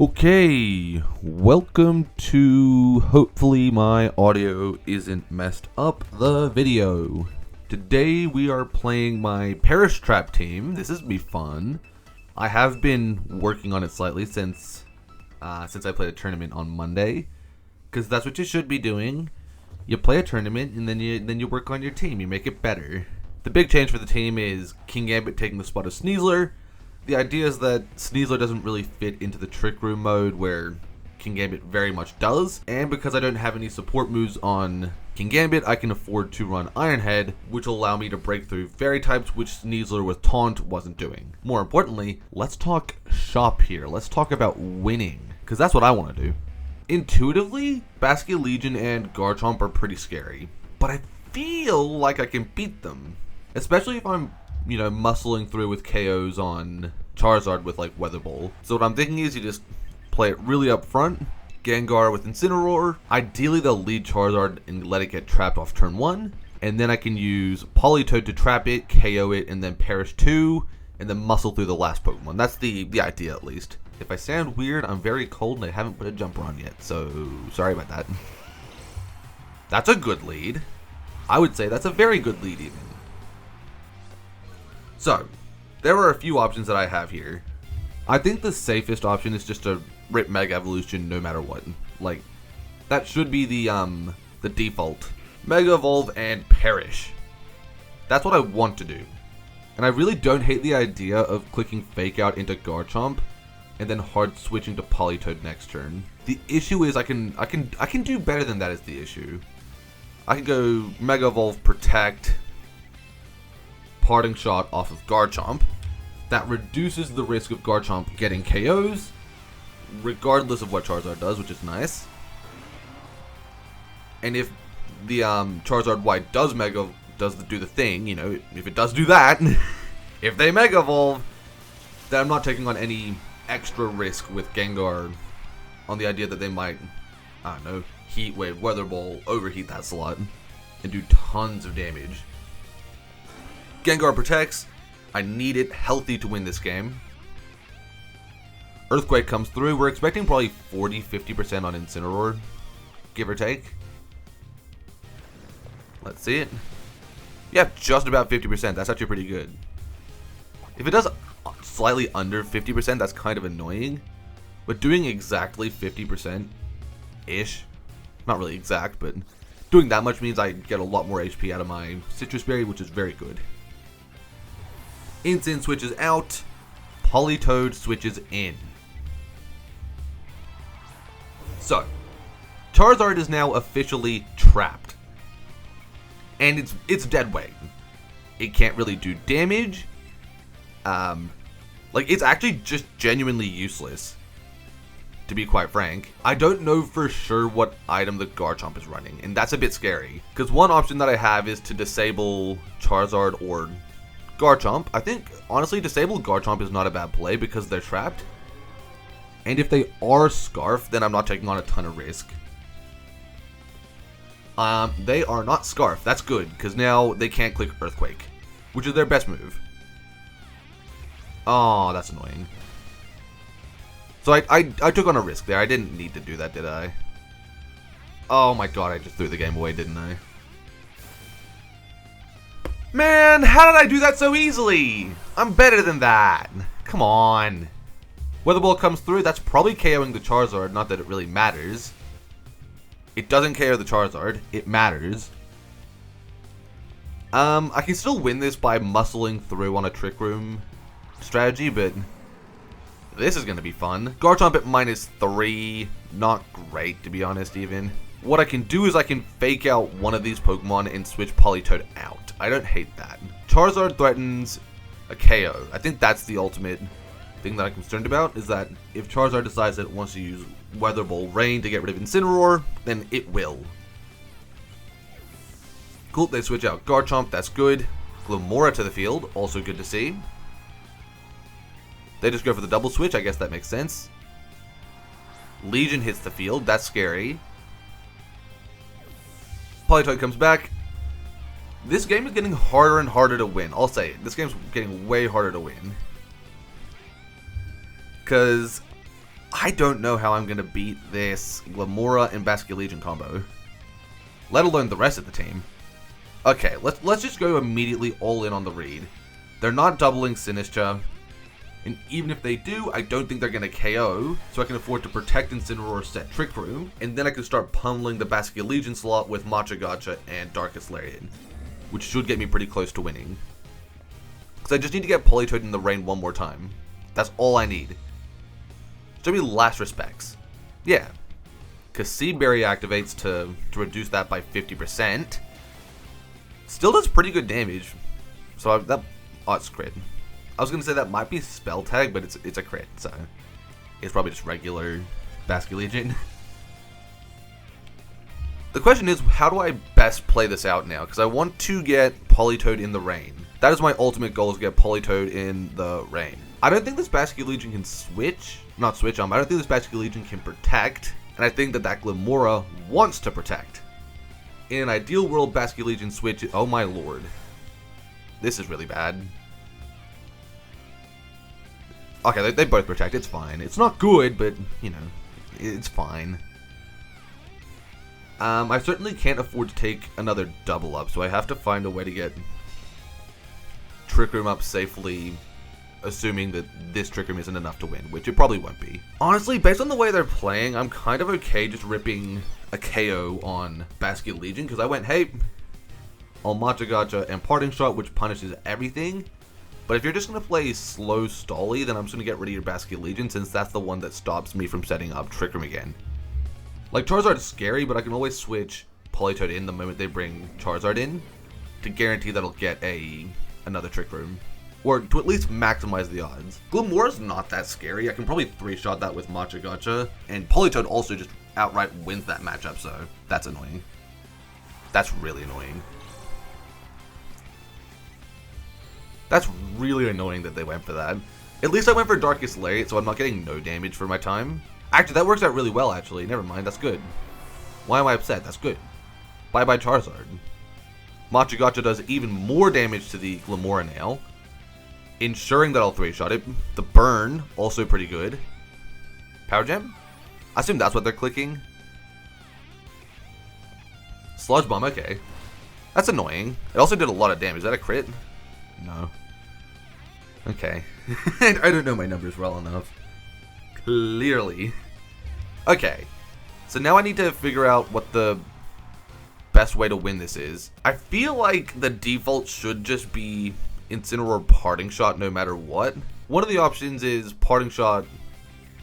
Okay, welcome to hopefully my audio isn't messed up the video. Today we are playing my Parish Trap team. This is gonna be fun. I have been working on it slightly since I played a tournament on Monday, because that's what you should be doing. You play a tournament and then you work on your team. You make it better. The big change for the team is King Gambit taking the spot of Sneasler. The idea is that Sneasler doesn't really fit into the Trick Room mode where King Gambit very much does, and because I don't have any support moves on King Gambit, I can afford to run Iron Head, which will allow me to break through fairy types, which Sneasler with Taunt wasn't doing. More importantly, let's talk shop here. Let's talk about winning, because that's what I want to do. Intuitively, Basket Legion and Garchomp are pretty scary, but I feel like I can beat them, especially if I'm muscling through with KOs on Charizard with like Weather Bowl. So what I'm thinking is you just play it really up front, Gengar with Incineroar. Ideally they'll lead Charizard and let it get trapped off turn 1, and then I can use Politoed to trap it, KO it, and then Perish 2, and then muscle through the last Pokemon. That's the idea at least. If I sound weird, I'm very cold and I haven't put a jumper on yet, so sorry about that. That's a good lead. I would say that's a very good lead even. So, there are a few options that I have here. I think the safest option is just to rip Mega Evolution no matter what. Like, that should be the default. Mega Evolve and Perish. That's what I want to do. And I really don't hate the idea of clicking Fake Out into Garchomp and then hard switching to Politoed next turn. The issue is I can do better than that is the issue. I can go Mega Evolve, Protect, Parting Shot off of Garchomp. That reduces the risk of Garchomp getting KOs, regardless of what Charizard does, which is nice. And if the Charizard White does do the thing, if it does do that, if they Mega Evolve, then I'm not taking on any extra risk with Gengar on the idea that they might, I don't know, Heat Wave, Weather Ball, overheat that slot, and do tons of damage. Gengar protects. I need it healthy to win this game. Earthquake comes through. We're expecting probably 40-50% on Incineroar, give or take. Let's see it. Yeah, just about 50%. That's actually pretty good. If it does slightly under 50%, that's kind of annoying. But doing exactly 50%-ish, not really exact, but doing that much means I get a lot more HP out of my Citrus Berry, which is very good. Incin switches out, Politoed switches in. So, Charizard is now officially trapped. And it's dead weight. It can't really do damage. It's actually just genuinely useless, to be quite frank. I don't know for sure what item the Garchomp is running, and that's a bit scary. Because one option that I have is to disable Charizard or Garchomp. I think, honestly, disable Garchomp is not a bad play because they're trapped. And if they are Scarf, then I'm not taking on a ton of risk. They are not Scarf. That's good, because now they can't click Earthquake, which is their best move. Oh, that's annoying. So I took on a risk there. I didn't need to do that, did I? Oh my god, I just threw the game away, didn't I? Man, how did I do that so easily? I'm better than that. Come on. Weather Ball comes through. That's probably KOing the Charizard. Not that it really matters. It doesn't KO the Charizard. It matters. I can still win this by muscling through on a Trick Room strategy, but this is going to be fun. Garchomp at -3. Not great, to be honest, even. What I can do is I can fake out one of these Pokemon and switch Politoed out. I don't hate that. Charizard threatens a KO. I think that's the ultimate thing that I'm concerned about, is that if Charizard decides that it wants to use Weather Ball Rain to get rid of Incineroar, then it will. Cool, they switch out Garchomp, that's good. Glimmora to the field, also good to see. They just go for the double switch, I guess that makes sense. Legion hits the field, that's scary. Politoed comes back. This game is getting harder and harder to win. I'll say it. This game's getting way harder to win. Because I don't know how I'm going to beat this Glamora and Basket Legion combo, let alone the rest of the team. Okay, let's just go immediately all in on the read. They're not doubling Sinistra, and even if they do, I don't think they're going to KO, so I can afford to protect Incineroar, set Trick Room, and then I can start pummeling the Basket Legion slot with Matcha Gotcha and Darkest Lariat, which should get me pretty close to winning. Because I just need to get Politoed in the rain one more time. That's all I need. Show me last respects. Yeah. Because Seed Berry activates to reduce that by 50%. Still does pretty good damage. So it's crit. I was going to say that might be spell tag, but it's a crit. So it's probably just regular Basket Legion. The question is, how do I best play this out now? Because I want to get Politoed in the rain. That is my ultimate goal, is to get Politoed in the rain. I don't think this Basket Legion can switch. Not switch on, but I don't think this Basket Legion can protect. And I think that Glamora wants to protect. In an ideal world, Basket Legion switch. Oh my lord. This is really bad. Okay, they both protect. It's fine. It's not good, but, you know, it's fine. I certainly can't afford to take another double up, so I have to find a way to get Trick Room up safely, assuming that this Trick Room isn't enough to win, which it probably won't be. Honestly, based on the way they're playing, I'm kind of okay just ripping a KO on Basket Legion, because I went, hey, I'll Matcha Gotcha and Parting Shot, which punishes everything. But if you're just going to play slow Stolly, then I'm just going to get rid of your Basket Legion, since that's the one that stops me from setting up Trick Room again. Like, Charizard's scary, but I can always switch Politoed in the moment they bring Charizard in to guarantee that I'll get another Trick Room. Or to at least maximize the odds. Glamora's not that scary. I can probably 3-shot that with Matcha Gotcha. And Politoed also just outright wins that matchup, so that's annoying. That's really annoying. That's really annoying that they went for that. At least I went for Darkest Lariat, so I'm not getting no damage for my time. Actually, that works out really well, actually. Never mind, that's good. Why am I upset? That's good. Bye-bye Charizard. Matcha Gotcha does even more damage to the Glamora now, ensuring that I'll 3-shot it. The burn, also pretty good. Power Gem? I assume that's what they're clicking. Sludge Bomb, okay. That's annoying. It also did a lot of damage. Is that a crit? No. Okay. I don't know my numbers well enough. Clearly. Okay. So now I need to figure out what the best way to win this is. I feel like the default should just be Incineroar Parting Shot no matter what. One of the options is Parting Shot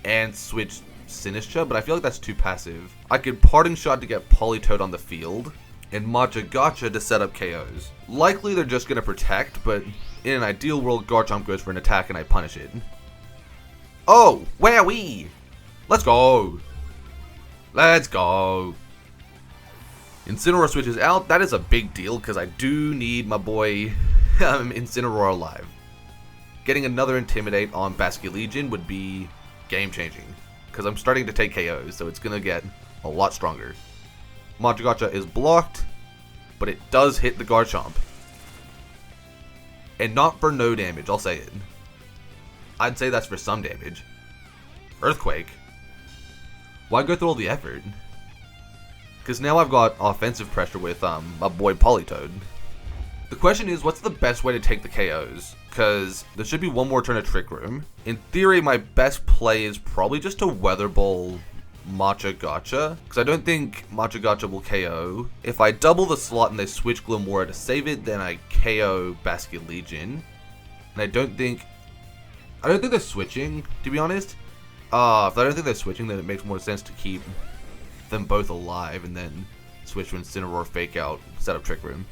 and switch Sinistra, but I feel like that's too passive. I could Parting Shot to get Politoed on the field, and Matcha Gotcha to set up KOs. Likely they're just going to protect, but in an ideal world, Garchomp goes for an attack and I punish it. Oh, wowee! Let's go! Let's go! Incineroar switches out. That is a big deal, because I do need my boy Incineroar alive. Getting another Intimidate on Basket Legion would be game-changing, because I'm starting to take KOs, so it's going to get a lot stronger. Matcha Gotcha is blocked, but it does hit the Garchomp. And not for no damage, I'll say it. I'd say that's for some damage. Earthquake? Why go through all the effort? Because now I've got offensive pressure with my boy Politoed. The question is, what's the best way to take the KOs? Because there should be one more turn of Trick Room. In theory, my best play is probably just to Weather Ball Matcha Gotcha, because I don't think Matcha Gotcha will KO. If I double the slot and they switch Glamora to save it, then I KO Basket Legion. And I don't think they're switching, to be honest. If I don't think they're switching, then it makes more sense to keep them both alive and then switch to Incineroar Fake Out, set up Trick Room.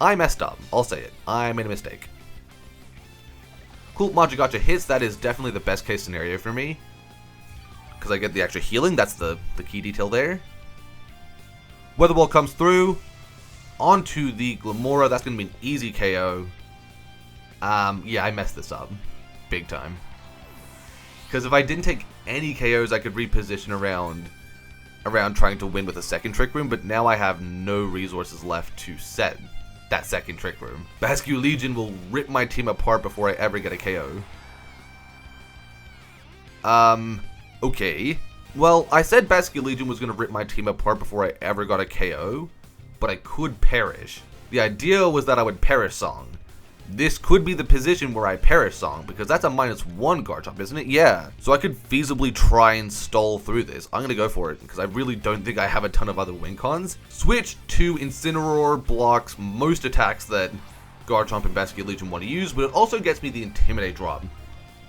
I messed up, I'll say it. I made a mistake. Cool, Matcha Gotcha hits. That is definitely the best case scenario for me, because I get the extra healing. That's the key detail there. Weather Ball comes through onto the Glamora. That's going to be an easy KO. Yeah, I messed this up big time, because if I didn't take any KOs, I could reposition around trying to win with a second Trick Room, but now I have no resources left to set that second Trick Room. Basket Legion will rip my team apart before I ever get a KO. Okay. Well, I said Basket Legion was going to rip my team apart before I ever got a KO, but I could perish. The idea was that I would perish Song. This could be the position where I perish Song, because that's a -1 guard jump, isn't it? Yeah. So I could feasibly try and stall through this. I'm going to go for it, because I really don't think I have a ton of other win cons. Switch to Incineroar blocks most attacks that Garchomp and Basket Legion want to use, but it also gets me the Intimidate drop.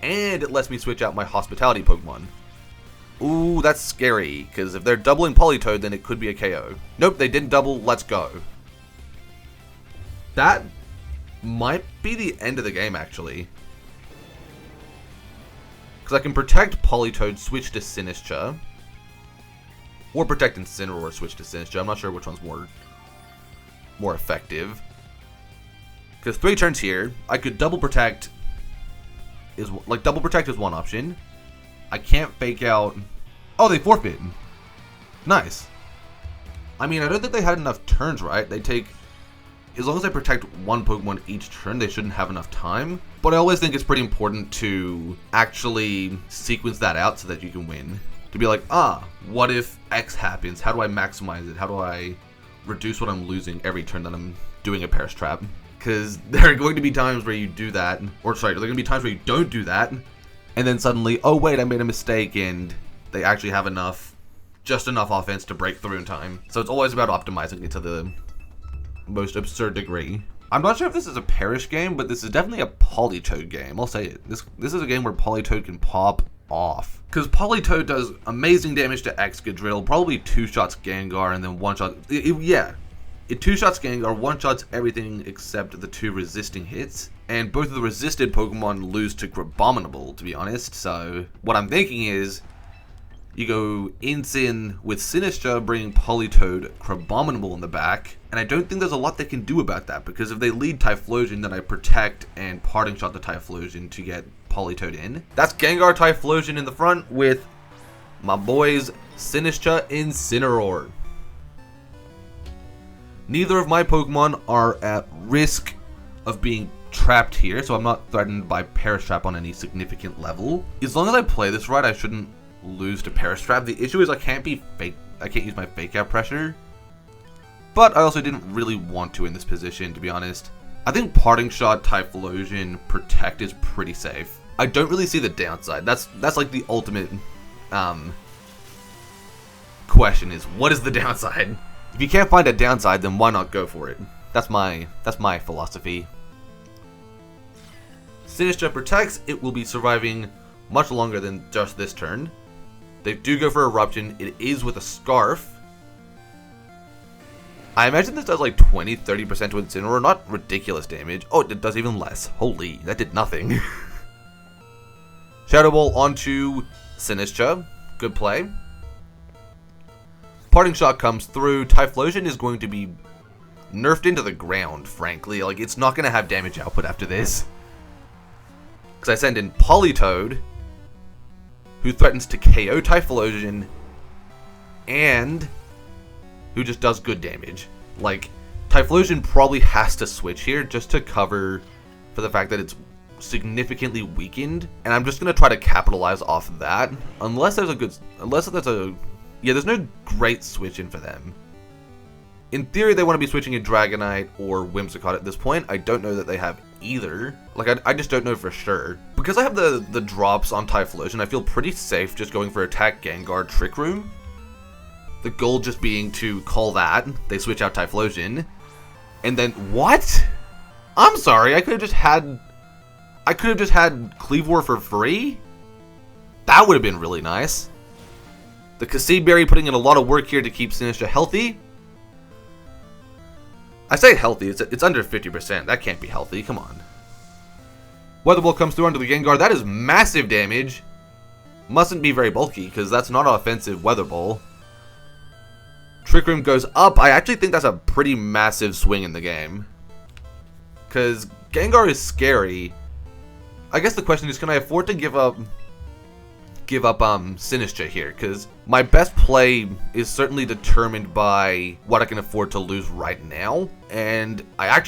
And it lets me switch out my Hospitality Pokemon. Ooh, that's scary, because if they're doubling Politoed, then it could be a KO. Nope, they didn't double, let's go. That might be the end of the game, actually. Because I can protect Politoed, switch to Sinistcha. Or protect Incineroar, switch to Sinistcha. I'm not sure which one's more effective. Because 3 turns here, I could double protect. Double protect is one option. I can't fake out. Oh, they forfeit. Nice. I mean, I don't think they had enough turns, right? They take. As long as I protect one Pokemon each turn, they shouldn't have enough time. But I always think it's pretty important to actually sequence that out so that you can win. To be like, what if X happens? How do I maximize it? How do I reduce what I'm losing every turn that I'm doing a Perish Trap? Because there are going to be times where you do that. Or sorry, there are going to be times where you don't do that. And then suddenly, oh wait, I made a mistake, and they actually have just enough offense to break through in time. So it's always about optimizing it to the most absurd degree. I'm not sure if this is a Perish game, but this is definitely a Politoed game. I'll say it. This is a game where Politoed can pop off. Because Politoed does amazing damage to Excadrill, probably 2-shots Gengar, and then 1-shot... It 2-shots Gengar, 1-shots everything except the 2 resisting hits. And both of the resisted Pokemon lose to Crabominable, to be honest. So what I'm thinking is, you go Incin with Sinistcha, bringing Politoed, Crabominable in the back. And I don't think there's a lot they can do about that, because if they lead Typhlosion, then I protect and Parting Shot the Typhlosion to get Politoed in. That's Gengar Typhlosion in the front with my boys Sinistcha, Incineroar. Neither of my Pokemon are at risk of being trapped here, so I'm not threatened by Perish Trap on any significant level. As long as I play this right, I shouldn't lose to Perish Trap. The issue is I can't use my Fake Out Pressure. But I also didn't really want to in this position, to be honest. I think Parting Shot, Typhlosion, Protect is pretty safe. I don't really see the downside. That's like the ultimate question is, what is the downside? If you can't find a downside, then why not go for it? That's my philosophy. Sinistcha protects. It will be surviving much longer than just this turn. They do go for Eruption. It is with a Scarf. I imagine this does like 20-30% to Incineroar. Not ridiculous damage. Oh, it does even less. Holy, that did nothing. Shadow Ball onto Sinistcha. Good play. Parting Shot comes through. Typhlosion is going to be nerfed into the ground, frankly. Like, it's not going to have damage output after this. Because I send in Politoed, who threatens to KO Typhlosion, and who just does good damage. Like, Typhlosion probably has to switch here just to cover for the fact that it's significantly weakened, and I'm just going to try to capitalize off of that. There's no great switch in for them. In theory, they want to be switching in Dragonite or Whimsicott at this point. I don't know that they have either. Like, I just don't know for sure. Because I have the drops on Typhlosion, I feel pretty safe just going for Attack, Gengar, Trick Room. The goal just being to call that. They switch out Typhlosion. And then, what? I'm sorry, I could have just had Cleavor for free? That would have been really nice. The Cassiberry putting in a lot of work here to keep Sinistcha healthy. I say healthy, it's under 50%. That can't be healthy, come on. Weather Ball comes through onto the Gengar. That is massive damage. Mustn't be very bulky, because that's not an offensive Weather Ball. Trick Room goes up. I actually think that's a pretty massive swing in the game. Because Gengar is scary. I guess the question is, can I afford to give up Sinistcha here? Because my best play is certainly determined by what I can afford to lose right now. And I had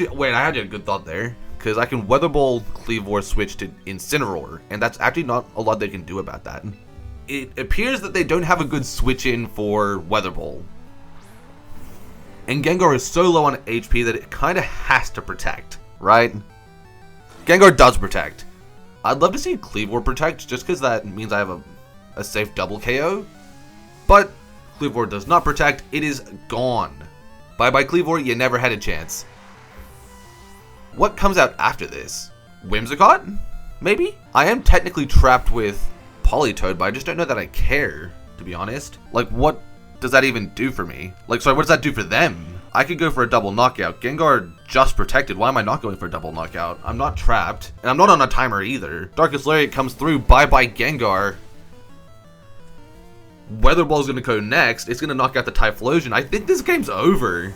a good thought there. Because I can Weather Ball, Cleavor, switch to Incineroar. And that's actually not a lot they can do about that. it appears that they don't have a good switch-in for Weather Ball. And Gengar is so low on HP that it kind of has to protect, right? Gengar does protect. I'd love to see Kleavor protect, just because that means I have a safe double KO. But Kleavor does not protect, it is gone. Bye-bye Kleavor, you never had a chance. What comes out after this? Whimsicott? Maybe? I am technically trapped with Politoed, but I just don't know that I care, to be honest. Like, what does that even do for me? Like, sorry, what does that do for them? I could go for a double knockout. Gengar just protected. Why am I not going for a double knockout? I'm not trapped, and I'm not on a timer either. Darkest Lariat comes through. Bye-bye Gengar. Weather Ball's gonna go next. It's gonna knock out the Typhlosion. I think this game's over.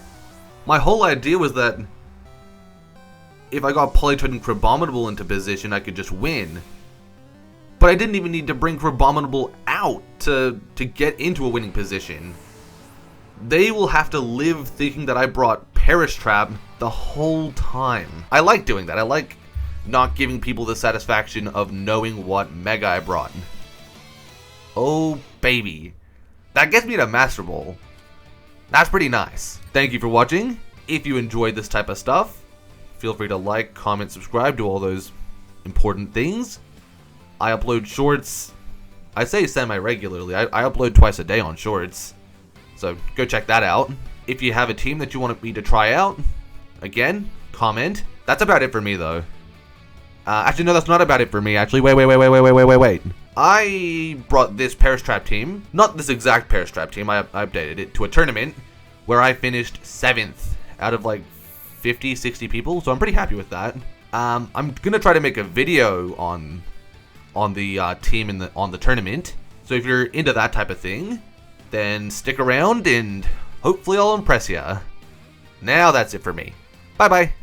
My whole idea was that if I got Politoed and Crabominable into position, I could just win. But I didn't even need to bring Crabominable out to get into a winning position. They will have to live thinking that I brought Perish Trap the whole time. I like doing that. I like not giving people the satisfaction of knowing what Mega I brought. Oh, baby. That gets me to Master Ball. That's pretty nice. Thank you for watching. If you enjoyed this type of stuff, feel free to like, comment, subscribe, do all those important things. I upload shorts, I say semi-regularly. I upload twice a day on shorts. So go check that out. If you have a team that you want me to try out, again, comment. That's about it for me though. Actually, no, that's not about it for me. Actually, wait. I brought this Perish Trap team, not this exact Perish Trap team, I updated it, to a tournament where I finished 7th out of like 50, 60 people, so I'm pretty happy with that. I'm gonna try to make a video on the team on the tournament, so if you're into that type of thing, then stick around and hopefully I'll impress ya. Now that's it for me. Bye bye.